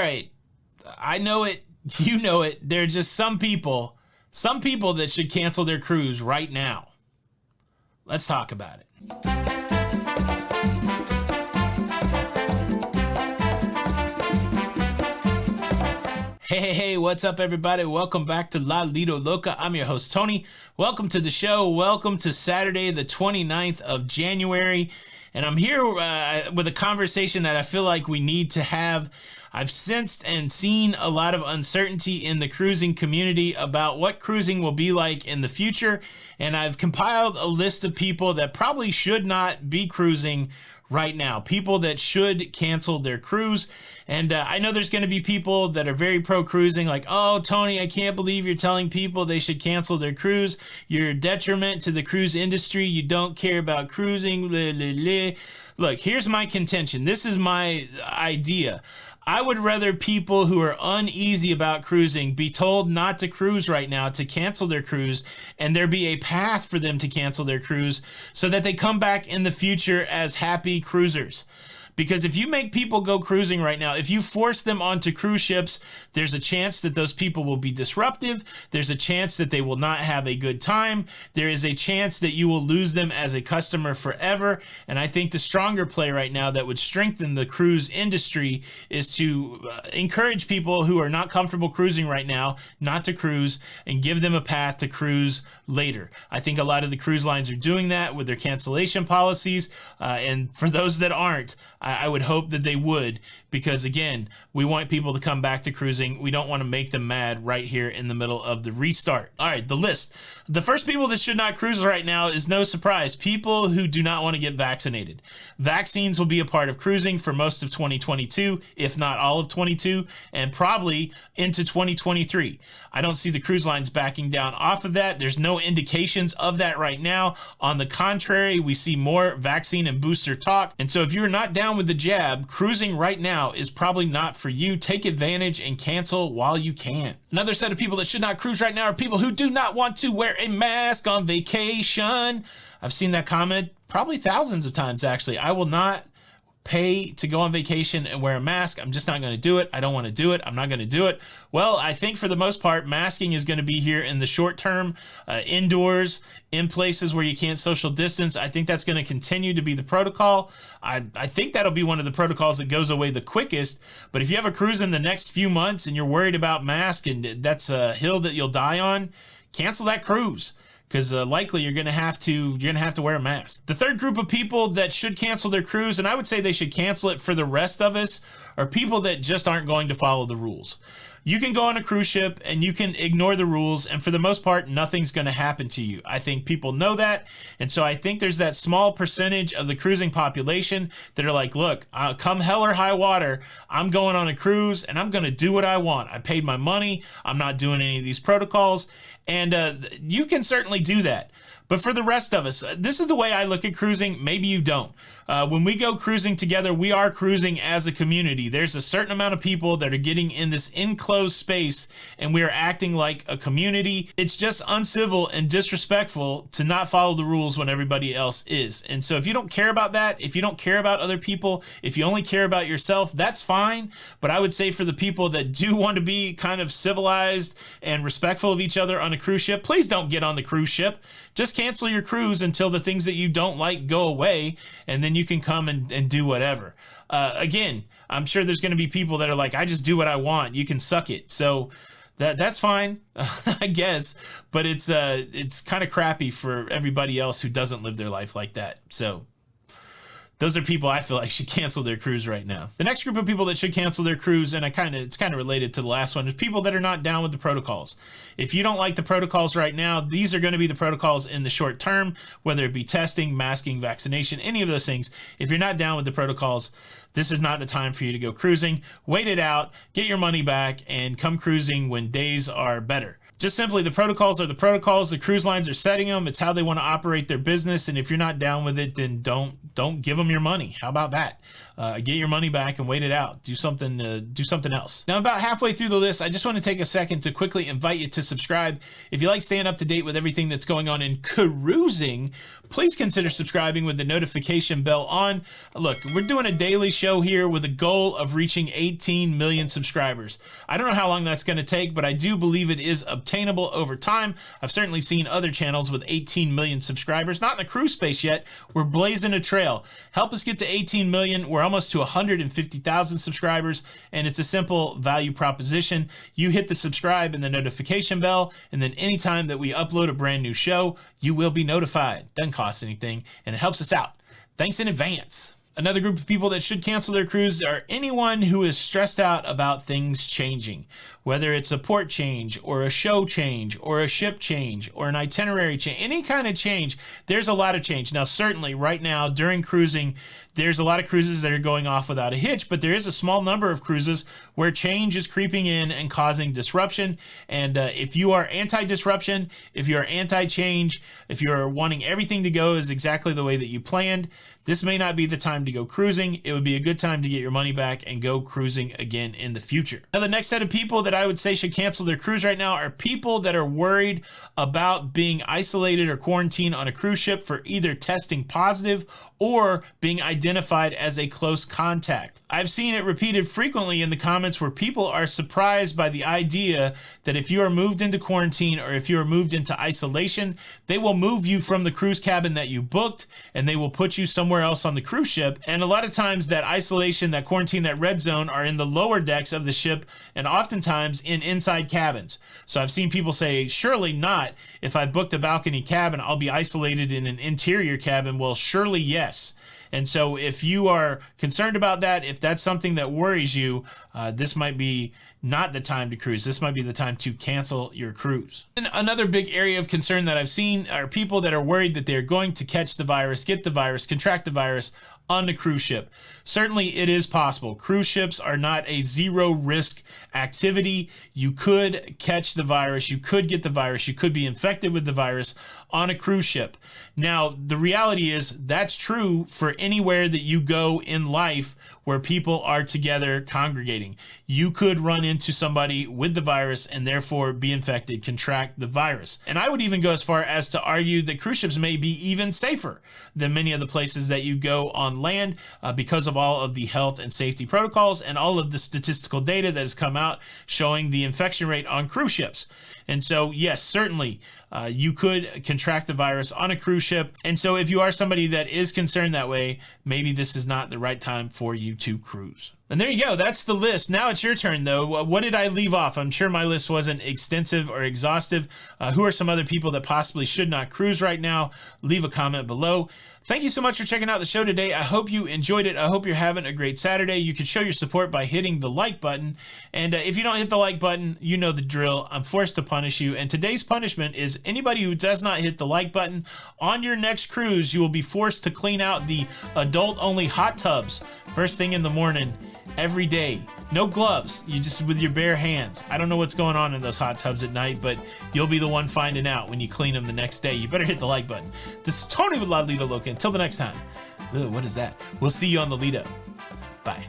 right, I know it, you know it. There are just some people that should cancel their cruise right now. Let's talk about it. Hey, what's up, everybody? Welcome back to Lido, Loca. I'm your host, Tony. Welcome to the show. Welcome to Saturday, the 29th of January. And I'm here with a conversation that I feel like we need to have. I've sensed and seen a lot of uncertainty in the cruising community about what cruising will be like in the future. And I've compiled a list of people that probably should not be cruising right now, people that should cancel their cruise. And I know there's going to be people that are very pro cruising, like, oh, Tony, I can't believe you're telling people they should cancel their cruise. You're a detriment to the cruise industry. You don't care about cruising. Blah, blah, blah. Look, here's my contention. This is my idea. I would rather people who are uneasy about cruising be told not to cruise right now, to cancel their cruise, and there be a path for them to cancel their cruise so that they come back in the future as happy cruisers. Because if you make people go cruising right now, if you force them onto cruise ships, there's a chance that those people will be disruptive. There's a chance that they will not have a good time. There is a chance that you will lose them as a customer forever. And I think the stronger play right now that would strengthen the cruise industry is to encourage people who are not comfortable cruising right now not to cruise and give them a path to cruise later. I think a lot of the cruise lines are doing that with their cancellation policies. And for those that aren't, I would hope that they would, because again, we want people to come back to cruising. We don't want to make them mad right here in the middle of the restart. All right, the list. The first people that should not cruise right now is no surprise. People who do not want to get vaccinated. Vaccines will be a part of cruising for most of 2022, if not all of 22, and probably into 2023. I don't see the cruise lines backing down off of that. There's no indications of that right now. On the contrary, we see more vaccine and booster talk. And so if you're not down with the jab, cruising right now is probably not for you. Take advantage and cancel while you can. Another set of people that should not cruise right now are people who do not want to wear a mask on vacation. I've seen that comment probably thousands of times, actually. I will not pay to go on vacation and wear a mask. I'm just not going to do it. I don't want to do it. I'm not going to do it. Well, I think for the most part, masking is going to be here in the short term, indoors, in places where you can't social distance. I think that's going to continue to be the protocol. I think that'll be one of the protocols that goes away the quickest. But if you have a cruise in the next few months and you're worried about mask and that's a hill that you'll die on, cancel that cruise. Because likely you're gonna have to wear a mask. The third group of people that should cancel their cruise, and I would say they should cancel it for the rest of us, are people that just aren't going to follow the rules. You can go on a cruise ship and you can ignore the rules, and for the most part, nothing's going to happen to you. I think people know that, and so I think there's that small percentage of the cruising population that are like, look, come hell or high water, I'm going on a cruise and I'm going to do what I want. I paid my money. I'm not doing any of these protocols, and you can certainly do that. But for the rest of us, this is the way I look at cruising. Maybe you don't. When we go cruising together, we are cruising as a community. There's a certain amount of people that are getting in this enclosed space, and we are acting like a community. It's just uncivil and disrespectful to not follow the rules when everybody else is. And so if you don't care about that, if you don't care about other people, if you only care about yourself, that's fine. But I would say for the people that do want to be kind of civilized and respectful of each other on a cruise ship, please don't get on the cruise ship. Just cancel your cruise until the things that you don't like go away, and then you can come and do whatever. Again, I'm sure there's going to be people that are like, I just do what I want. You can suck it. So that's fine, I guess. But it's kind of crappy for everybody else who doesn't live their life like that. So those are people I feel like should cancel their cruise right now. The next group of people that should cancel their cruise, and it's kind of related to the last one, is people that are not down with the protocols. If you don't like the protocols right now, these are going to be the protocols in the short term, whether it be testing, masking, vaccination, any of those things. If you're not down with the protocols, this is not the time for you to go cruising. Wait it out, get your money back, and come cruising when days are better. Just simply, the protocols are the protocols. The cruise lines are setting them. It's how they want to operate their business. And if you're not down with it, then don't give them your money. How about that? Get your money back and wait it out. Do something else. Now, about halfway through the list, I just want to take a second to quickly invite you to subscribe. If you like staying up to date with everything that's going on in cruising, please consider subscribing with the notification bell on. Look, we're doing a daily show here with a goal of reaching 18 million subscribers. I don't know how long that's going to take, but I do believe it is obtainable over time. I've certainly seen other channels with 18 million subscribers, not in the cruise space yet. We're blazing a trail. Help us get to 18 million. We're almost to 150,000 subscribers, and it's a simple value proposition. You hit the subscribe and the notification bell, and then anytime that we upload a brand new show, you will be notified. Doesn't cost anything, and it helps us out. Thanks in advance. Another group of people that should cancel their cruise are anyone who is stressed out about things changing, whether it's a port change or a show change or a ship change or an itinerary change, any kind of change. There's a lot of change. Now, certainly right now during cruising, there's a lot of cruises that are going off without a hitch, but there is a small number of cruises where change is creeping in and causing disruption. And if you are anti-disruption, if you are anti-change, if you're wanting everything to go as exactly the way that you planned, this may not be the time to go cruising. It would be a good time to get your money back and go cruising again in the future. Now, the next set of people that I would say should cancel their cruise right now are people that are worried about being isolated or quarantined on a cruise ship for either testing positive or being identified as a close contact. I've seen it repeated frequently in the comments where people are surprised by the idea that if you are moved into quarantine or if you are moved into isolation, they will move you from the cruise cabin that you booked and they will put you somewhere else on the cruise ship. And a lot of times that isolation, that quarantine, that red zone are in the lower decks of the ship and oftentimes in inside cabins. So I've seen people say, surely not. If I booked a balcony cabin, I'll be isolated in an interior cabin. Well, surely yes. And so if you are concerned about that, if that's something that worries you, this might be not the time to cruise. This might be the time to cancel your cruise. And another big area of concern that I've seen are people that are worried that they're going to catch the virus, get the virus, contract the virus on the cruise ship. Certainly it is possible. Cruise ships are not a zero risk activity. You could catch the virus, you could get the virus, you could be infected with the virus on a cruise ship. Now, the reality is that's true for anywhere that you go in life where people are together congregating. You could run into somebody with the virus and therefore be infected, contract the virus. And I would even go as far as to argue that cruise ships may be even safer than many of the places that you go on land because of all of the health and safety protocols and all of the statistical data that has come out showing the infection rate on cruise ships. And so, yes, certainly you could contract the virus on a cruise ship. And so if you are somebody that is concerned that way, maybe this is not the right time for you to cruise. And there you go. That's the list. Now it's your turn, though. What did I leave off? I'm sure my list wasn't extensive or exhaustive. Who are some other people that possibly should not cruise right now? Leave a comment below. Thank you so much for checking out the show today. I hope you enjoyed it. I hope you're having a great Saturday. You can show your support by hitting the like button. And if you don't hit the like button, you know the drill. I'm forced to punish you. And today's punishment is anybody who does not hit the like button on your next cruise, you will be forced to clean out the adult-only hot tubs first thing in the morning every day. No gloves, you just with your bare hands. I don't know what's going on in those hot tubs at night, but you'll be the one finding out when you clean them the next day. You better hit the like button. This is Tony with Lido, Loca. Until the next time. Ugh, what is that? We'll see you on the Lido. Bye.